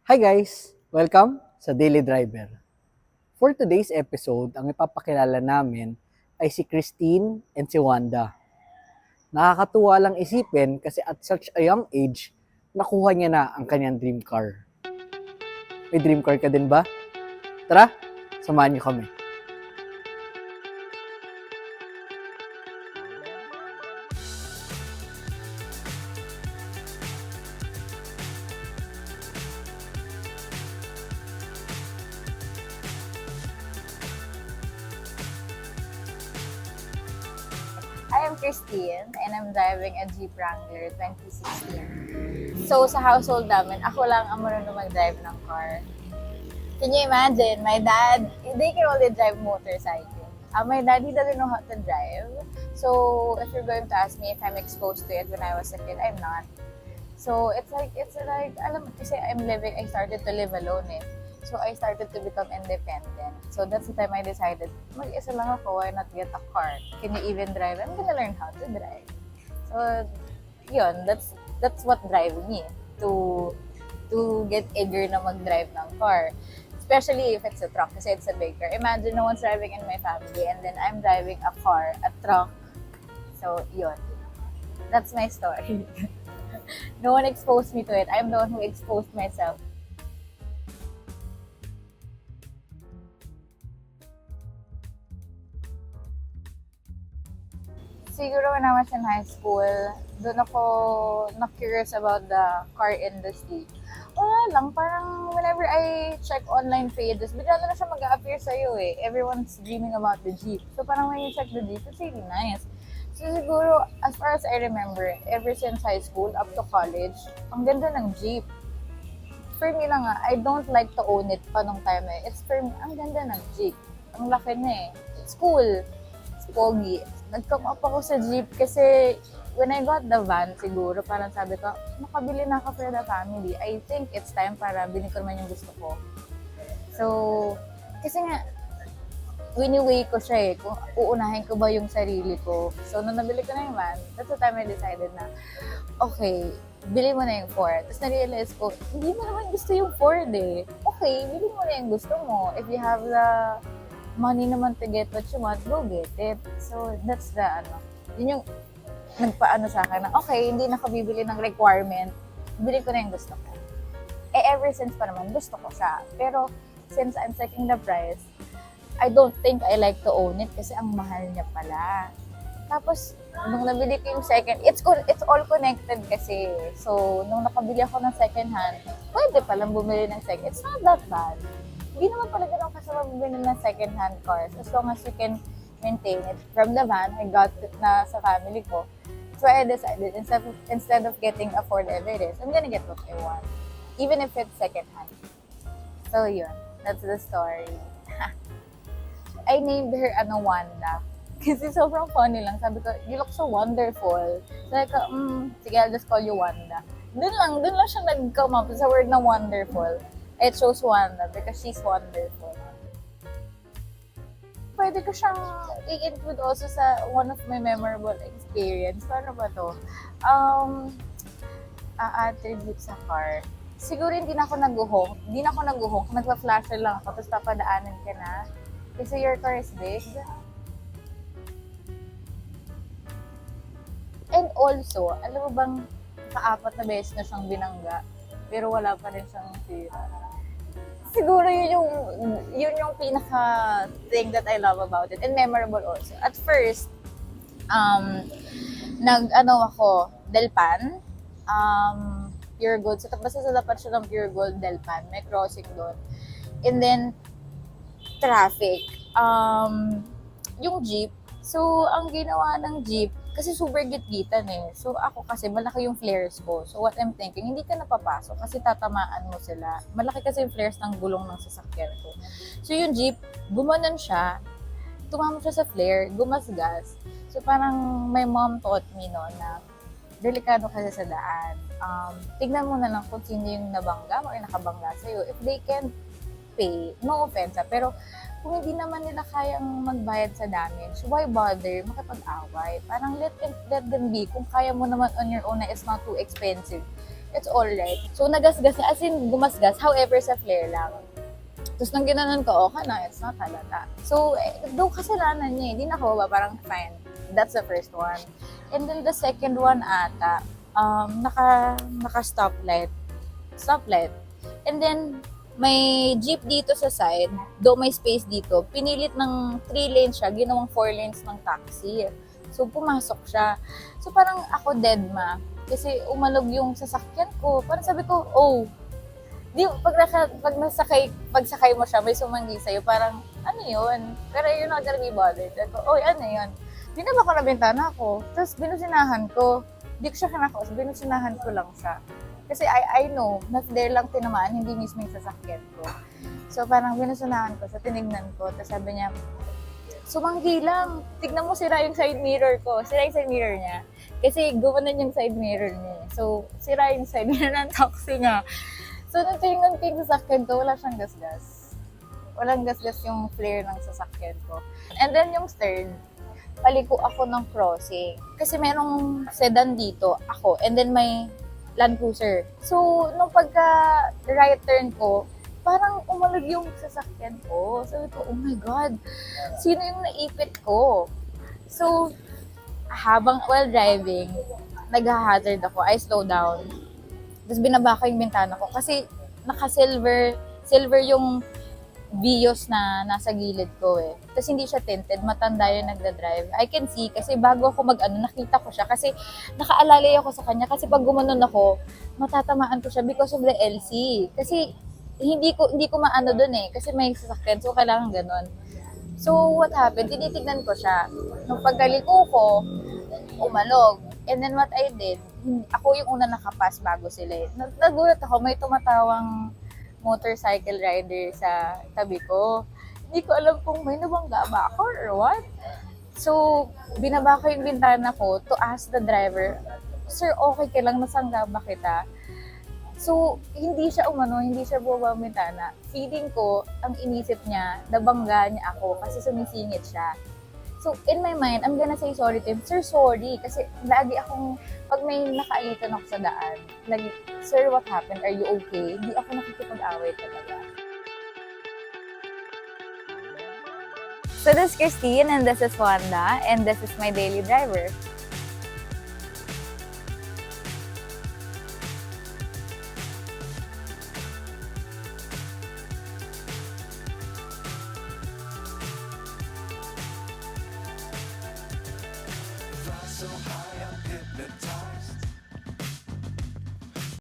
Hi guys! Welcome sa Daily Driver. For today's episode, ang ipapakilala namin ay si Christine and si Wanda. Nakakatuwa lang isipin kasi at such a young age, nakuha niya na ang kanyang dream car. May dream car ka din ba? Tara, samahan niyo kami. I am Christine and I'm driving a Jeep Wrangler 2016. So sa household namin, ako lang ang marunong mag-drive ng car. Can you imagine? My dad, they can only drive motorcycle. My dad, he doesn't know how to drive. So if you're going to ask me if I'm exposed to it when I was a kid, I'm not. So it's like, alam mo, kasi I started to live alone eh. So I started to become independent. So that's the time I decided, mag-isa lang ako, why not get a car? Can you even drive? I'm gonna learn how to drive. So yun, that's what drive me to get eager na mag-drive ng car. Especially if it's a truck, kasi it's a big car. Imagine no one's driving in my family and then I'm driving a car, a truck. So yun, that's my story. No one exposed me to it. I'm the one who exposed myself. Siguro when I was in high school, doon ako na-curious about the car industry. Wala lang, parang whenever I check online pages, bigla na siya mag-a-appear sa'yo eh. Everyone's dreaming about the Jeep. So parang when you check the Jeep, it's really nice. So siguro, as far as I remember, ever since high school up to college, ang ganda ng Jeep. For me lang nga, I don't like to own it pa nung time eh. It's for me, ang ganda ng Jeep. Ang laki na eh. It's cool. It's pogi. Nag-come up ako sa Jeep kasi when I got the van, siguro, parang sabi ko, makabili na ako for the family. I think it's time para bilhin ko naman yung gusto ko. So, kasi nga, wini-weigh ko siya eh, kung uunahin ko ba yung sarili ko. So, nung nabili ko na yung van, that's the time I decided na, okay, bili mo na yung Ford. Tapos na-realize ko, hindi mo naman gusto yung Ford eh. Okay, bili mo na yung gusto mo. If you have the money naman to get what you want, go get it. So, that's the, yun yung nagpaano sa akin na, okay, hindi na ako bibili ng requirement, bili ko na yung gusto ko. Eh, ever since pa naman, gusto ko siya. Pero, since I'm checking the price, I don't think I like to own it kasi ang mahal niya pala. Tapos, nung nabili ko yung second, it's all connected kasi. So, nung nakabili ako ng second hand, pwede palang bumili ng second. It's not that bad. Hindi naman pala ganun kasama bumili ng second-hand cars as long as you can maintain it. From the van, I got it na sa family ko. So I decided, instead of getting a Ford Everest, I'm gonna get what I want. Even if it's second-hand. So yun, that's the story. I named her Wanda. Kasi sobrang funny lang. Sabi ko, you look so wonderful. Sabi ko, sige, I'll just call you Wanda. Doon lang siya nag-come up sa word na wonderful. I chose Wanda because she's wonderful. Pwede ko siyang i-include also sa one of my memorable experience. Paano ba to? Attribute sa car. Siguro hindi na ako nag-uhong. Nagpa-flasher lang ako, tapos papadaanan ka na. Kasi your car is big. And also, alam mo bang, kaapat na beses na siyang binangga, pero wala pa rin siyang sira. Siguro yun yung pinaka thing that I love about it and memorable also. At first, ako, Delpan, Pure Gold. So, basta sa dapat siya ng Pure Gold, Delpan. May crossing doon. And then, traffic. Yung jeep. So, ang ginawa ng jeep, kasi super gitgitan eh. So, ako kasi, malaki yung flares ko. So, what I'm thinking, hindi ka napapasok kasi tatamaan mo sila. Malaki kasi yung flares ng gulong ng sasakyan ko. So, yung jeep, gumanon siya, tumama siya sa flare, gumasgas. So, parang my mom taught me, no, na delikado kasi sa daan. Tignan mo na lang kung sino yung nabangga mo or nakabangga sa'yo. If they can pay, no offense pero kung hindi naman nila kayang magbayad sa damage, why bother makipag-away? Parang let them be. Kung kaya mo naman on your own na it's not too expensive, it's alright. So, nagasgas niya, as in, gumasgas, however, sa flare lang. Tapos nang ginanon ko, okay na, it's not halata. So, doon kasalanan niya, hindi na ako ba, parang fine. That's the first one. And then the second one ata, naka stoplight. Stoplight. And then, may jeep dito sa side, do may space dito, pinilit ng 3 lanes siya, ginawang 4 lanes ng taxi. So, pumasok siya. So, parang ako deadma. Kasi umalog yung sasakyan ko. Parang sabi ko, oh, di, pagsakay mo siya, may sumanggi sa'yo, parang, ano yun? Pero you're not gonna be bothered. Sabi ko, oh, ano yun? Binaba ko na bintana ko. Tapos, binusinahan ko. Di ko siya kinakaos, binusinahan ko lang siya. Kasi I know, na there lang tinamaan, hindi mismo yung sasakyan ko. So, parang binusinahan ko, sa tinignan ko. Tapos sabi niya, sumanggi lang. Tignan mo, sira yung side mirror ko. Sira yung side mirror niya. Kasi gumanon yung side mirror niya. So, sira yung side mirror ng taxi niya. So, nung tingnan ko yung sasakyan ko, wala siyang gasgas. Walang gasgas yung flare ng sasakyan ko. And then yung third, paliko ako ng crossing. Kasi merong sedan dito, ako. And then may Land Cruiser. So, nung pagka-right turn ko, parang umalog yung sasakyan ko. Sabi ko, oh my God, sino yung naipit ko? So, while driving, nag-hazard ako. I slow down. Tapos binaba ko yung bintana ko. Kasi silver yung Vios na nasa gilid ko eh. Tapos hindi siya tinted, matanda yung nagda-drive. I can see kasi bago ako nakita ko siya kasi nakaalalay ako sa kanya kasi pag gumanon ako, matatamaan ko siya because of the LC. Kasi hindi ko maano doon eh kasi may sasakyan so kailangan ganun. So what happened? Tinitignan ko siya. Nung pagkaliko ko, umalog. And then what I did, ako yung una nakapas bago sila eh. Nagulat ako, may tumatawang motorcycle rider sa tabi ko. Hindi ko alam kung may nabangga ba ako or what. So, binaba ko yung bintana ko to ask the driver, sir, okay ka lang, nasangga ba kita? So, hindi siya bumaba ng bintana. Feeling ko, ang inisip niya, nabangga niya ako kasi sumisingit siya. So, in my mind, I'm gonna say sorry to him. Sir, sorry. Kasi lagi akong, pag may nakaalitan ako sa daan, lagi, sir, what happened? Are you okay? Hindi ako nakikipag-away talaga. So, this is Christine and this is Wanda and this is my daily driver.